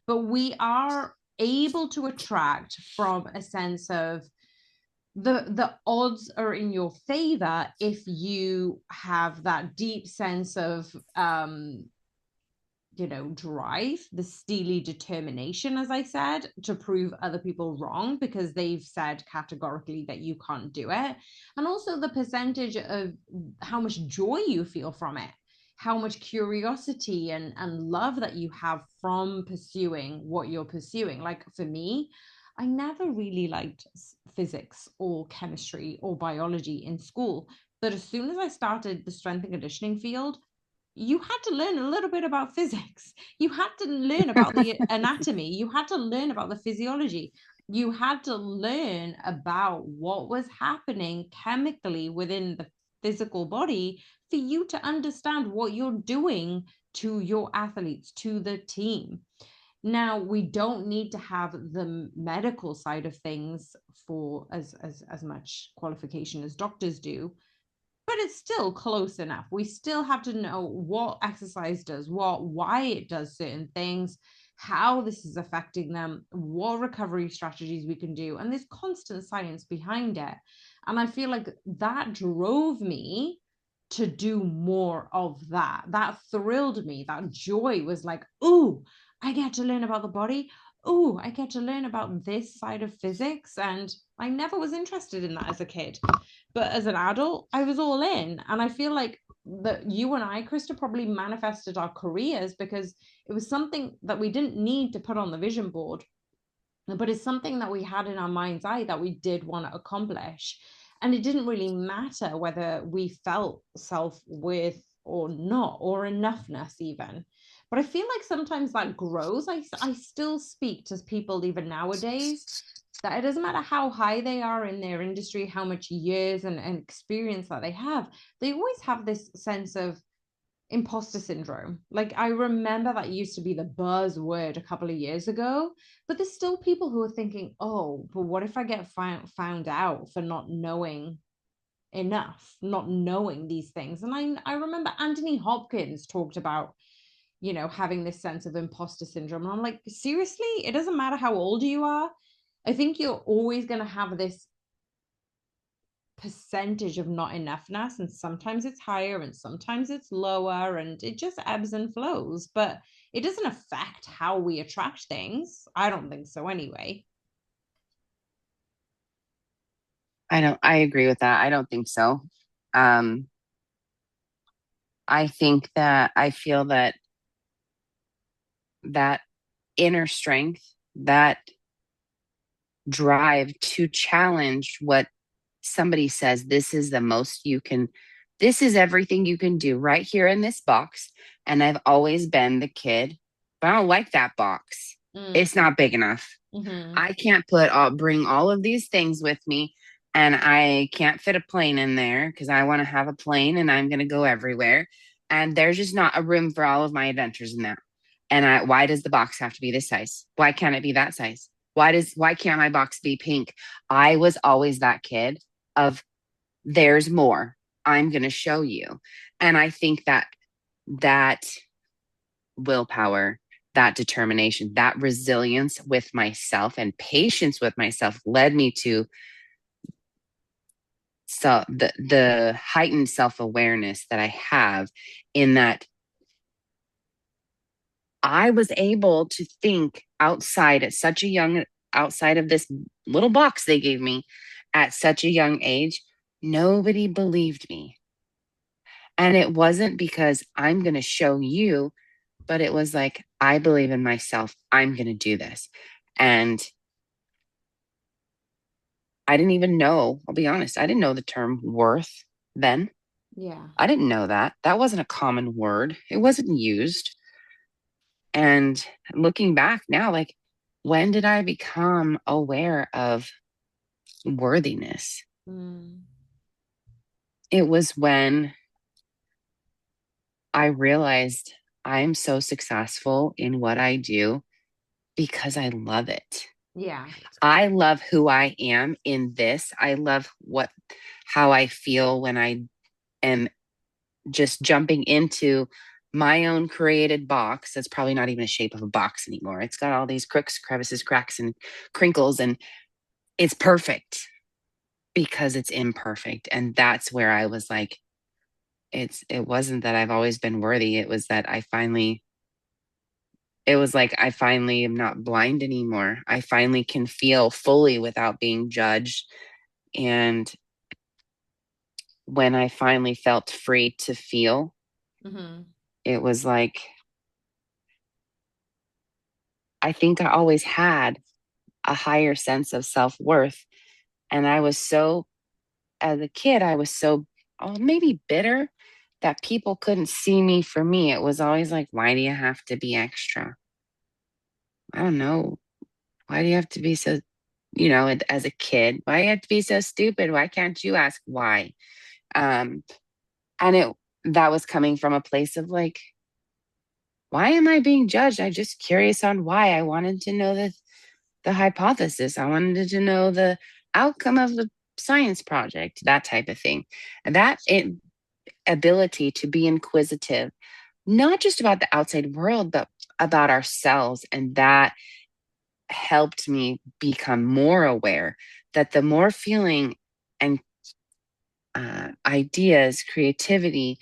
but we are able to attract from a sense of the odds are in your favor if you have that deep sense of drive, the steely determination, as I said, to prove other people wrong because they've said categorically that you can't do it. And also the percentage of how much joy you feel from it, how much curiosity and love that you have from pursuing what you're pursuing. Like for me, I never really liked physics or chemistry or biology in school. But as soon as I started the strength and conditioning field, you had to learn a little bit about physics. You had to learn about the anatomy. You had to learn about the physiology. You had to learn about what was happening chemically within the physical body for you to understand what you're doing to your athletes, to the team. Now, we don't need to have the medical side of things for as much qualification as doctors do, but it's still close enough. We still have to know what exercise does what, why it does certain things, how this is affecting them, what recovery strategies we can do. And there's constant science behind it. And I feel like that drove me to do more of that. That thrilled me. That joy was like, ooh, I get to learn about the body. Oh, I get to learn about this side of physics. And I never was interested in that as a kid. But as an adult, I was all in. And I feel like that you and I, Krista, probably manifested our careers because it was something that we didn't need to put on the vision board, but it's something that we had in our mind's eye that we did want to accomplish. And it didn't really matter whether we felt self-worth or not, or enoughness even. But I feel like sometimes that grows. I still speak to people even nowadays that it doesn't matter how high they are in their industry, how much years and experience that they always have this sense of imposter syndrome. Like I remember that used to be the buzzword a couple of years ago, but there's still people who are thinking, oh, but what if I get found out for not knowing enough, not knowing these things. And I remember Anthony Hopkins talked about, having this sense of imposter syndrome. And I'm like, seriously, it doesn't matter how old you are. I think you're always going to have this percentage of not enoughness, and sometimes it's higher and sometimes it's lower, and it just ebbs and flows, but it doesn't affect how we attract things. I don't think so anyway. I agree with that. I don't think so. Um, I think that I feel that that inner strength, that drive to challenge what somebody says, this is the most you can, this is everything you can do right here in this box. And I've always been the kid, but I don't like that box. Mm. It's not big enough. Mm-hmm. I can't bring all of these things with me, and I can't fit a plane in there because I want to have a plane and I'm going to go everywhere. And there's just not a room for all of my adventures in that. And why does the box have to be this size? Why can't it be that size? Why can't my box be pink? I was always that kid of there's more. I'm going to show you. And I think that that willpower, that determination, that resilience with myself and patience with myself led me to the heightened self-awareness that I have, in that I was able to think outside at such a young outside of this little box they gave me at such a young age. Nobody believed me. And it wasn't because I'm going to show you, but it was like, I believe in myself. I'm going to do this. And I didn't even know, I'll be honest, I didn't know the term worth then. Yeah. I didn't know that. That wasn't a common word, it wasn't used. And looking back now, like, when did I become aware of worthiness? Mm. It was when I realized I'm so successful in what I do because I love it. Yeah. I love who I am in this. I love how I feel when I am just jumping into my own created box. That's probably not even a shape of a box anymore. It's got all these crooks, crevices, cracks, and crinkles, and it's perfect because it's imperfect. And that's where I was like, it wasn't that I've always been worthy. It was that it was like I finally am not blind anymore. I finally can feel fully without being judged. And when I finally felt free to feel, Mm-hmm. it was like, I think I always had a higher sense of self worth. And I was so, as a kid, I was so, oh, maybe bitter that people couldn't see me for me. It was always like, why do you have to be extra? I don't know. Why do you have to be so, as a kid, why do you have to be so stupid? Why can't you ask why? Um, and that was coming from a place of like, why am I being judged? I'm just curious on why. I wanted to know the hypothesis. I wanted to know the outcome of the science project, that type of thing. And ability to be inquisitive, not just about the outside world, but about ourselves. And that helped me become more aware that the more feeling and ideas, creativity,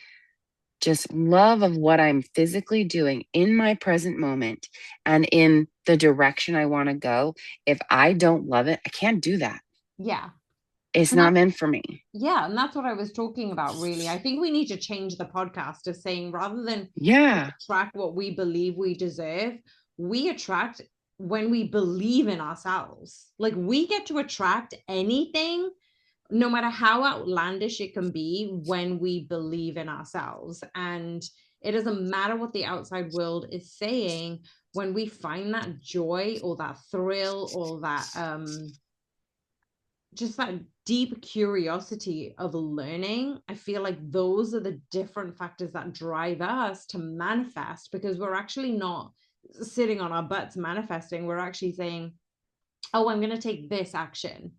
just love of what I'm physically doing in my present moment and in the direction I want to go, if I don't love it, I can't do that. Yeah. It's And not that's, meant for me. yeah, and that's what I was talking about, really. I think we need to change the podcast of saying, rather than Yeah. attract what we believe we deserve, we attract when we believe in ourselves. Like, we get to attract anything, no matter how outlandish it can be, when we believe in ourselves. And it doesn't matter what the outside world is saying. When we find that joy or that thrill or that just that deep curiosity of learning, I feel like those are the different factors that drive us to manifest, because we're actually not sitting on our butts manifesting. We're actually saying, oh, I'm going to take this action,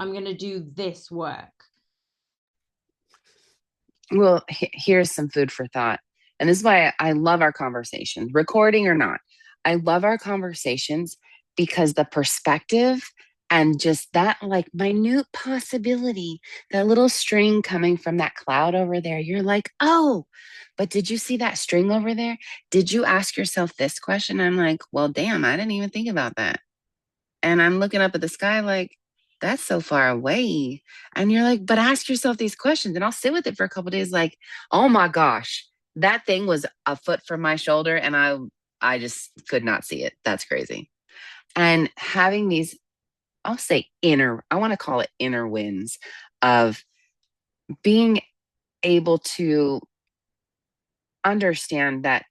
I'm going to do this work. Well, here's some food for thought. And this is why I love our conversations, recording or not. I love our conversations because the perspective and just that like minute possibility, that little string coming from that cloud over there, you're like, oh, but did you see that string over there? Did you ask yourself this question? I'm like, well, damn, I didn't even think about that. And I'm looking up at the sky like, that's so far away. And you're like, but ask yourself these questions. And I'll sit with it for a couple days, like, oh my gosh, that thing was a foot from my shoulder and I just could not see it. That's crazy. And having these, I'll say I want to call it inner wins of being able to understand that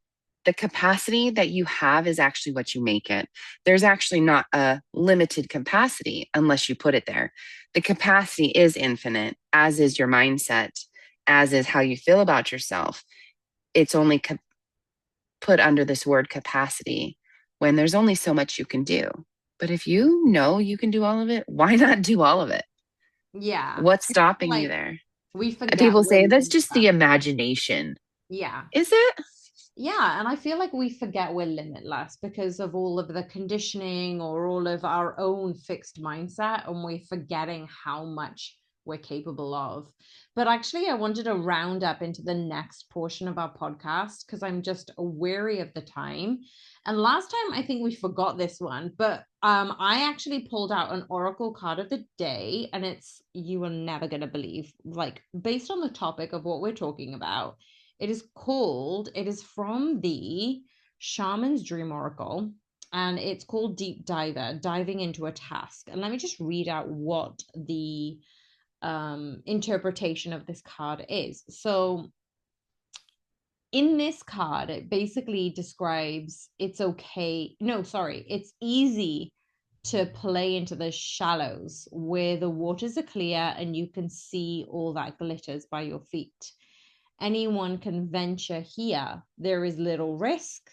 the capacity that you have is actually what you make it. There's actually not a limited capacity unless you put it there. The capacity is infinite, as is your mindset, as is how you feel about yourself. It's only put under this word capacity when there's only so much you can do. But if you know you can do all of it, why not do all of it? Yeah. What's I feel stopping you like there? we And forget people we're say that's just the limitless. imagination. Yeah. Is it? Yeah, and I feel like we forget we're limitless because of all of the conditioning or all of our own fixed mindset, and we're forgetting how much we're capable of. But actually, I wanted to round up into the next portion of our podcast because I'm just weary of the time. And last time, I think we forgot this one, but I actually pulled out an oracle card of the day, and it's you are never gonna believe, like based on the topic of what we're talking about. It is from the Shaman's Dream Oracle, and it's called Deep Diver, diving into a task. And let me just read out what the interpretation of this card is. So, in this card, it basically describes it's okay. No, sorry, it's easy to play into the shallows where the waters are clear and you can see all that glitters by your feet. Anyone can venture here. There is little risk,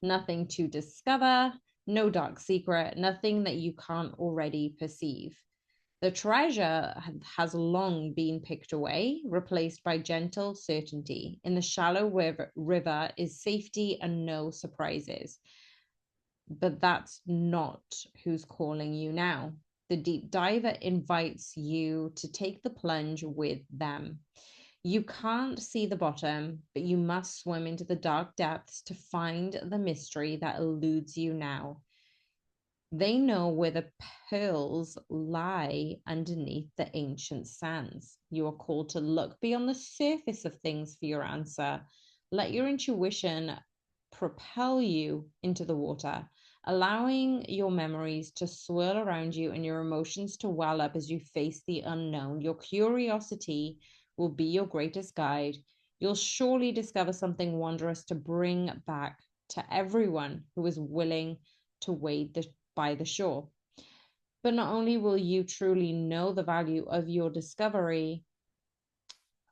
nothing to discover, no dark secret, nothing that you can't already perceive. The treasure has long been picked away, replaced by gentle certainty. In the shallow river is safety and no surprises. But that's not who's calling you now. The deep diver invites you to take the plunge with them. You can't see the bottom, but you must swim into the dark depths to find the mystery that eludes you now. They know where the pearls lie underneath the ancient sands. You are called to look beyond the surface of things for your answer. Let your intuition propel you into the water, allowing your memories to swirl around you and your emotions to well up as you face the unknown. Your curiosity will be your greatest guide. You'll surely discover something wondrous to bring back to everyone who is willing to wade by the shore. But not only will you truly know the value of your discovery,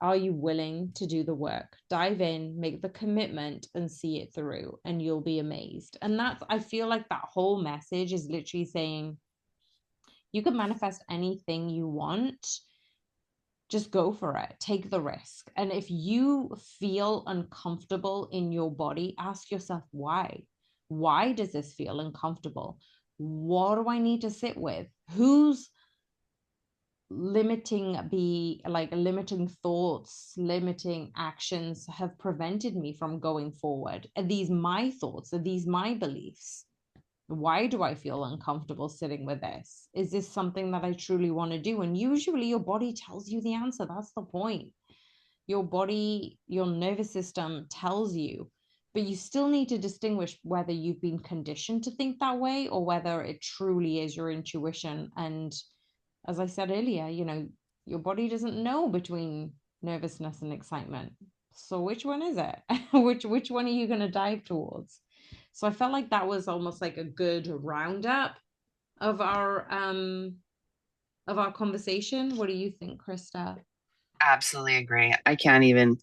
are you willing to do the work? Dive in, make the commitment, and see it through, and you'll be amazed. And that's, I feel like that whole message is literally saying you can manifest anything you want. Just go for it, take the risk. And if you feel uncomfortable in your body, ask yourself why. Why does this feel uncomfortable? What do I need to sit with? Who's limiting thoughts, limiting actions have prevented me from going forward? Are these my thoughts? Are these my beliefs? Why do I feel uncomfortable sitting with this? Is this something that I truly want to do? And usually your body tells you the answer. That's the point. Your body, your nervous system tells you, but you still need to distinguish whether you've been conditioned to think that way or whether it truly is your intuition. And as I said earlier, your body doesn't know between nervousness and excitement. So which one is it? which one are you going to dive towards? So I felt like that was almost like a good roundup of our conversation. What do you think, Krista? Absolutely agree. I can't even.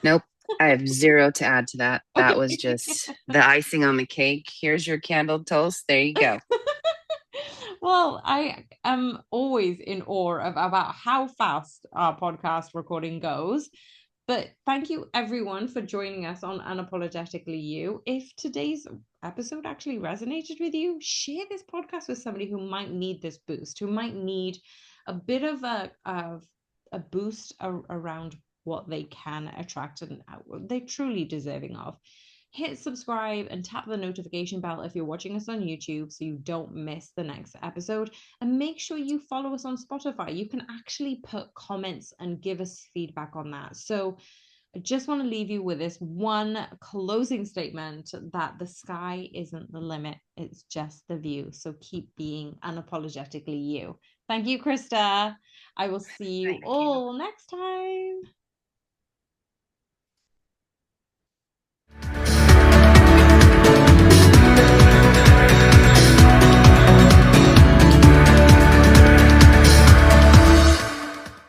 Nope. I have zero to add to that. That was Okay. just the icing on the cake. Here's your candled toast. There you go. Well, I am always in awe about how fast our podcast recording goes. But thank you everyone for joining us on Unapologetically You. If today's episode actually resonated with you, share this podcast with somebody who might need this boost, who might need a bit of a boost around what they can attract and they're truly deserving of. Hit subscribe and tap the notification bell if you're watching us on YouTube so you don't miss the next episode. And make sure you follow us on Spotify. You can actually put comments and give us feedback on that. So I just want to leave you with this one closing statement that the sky isn't the limit, it's just the view. So keep being unapologetically you. Thank you, Krista. I will see you Thank you. all next time.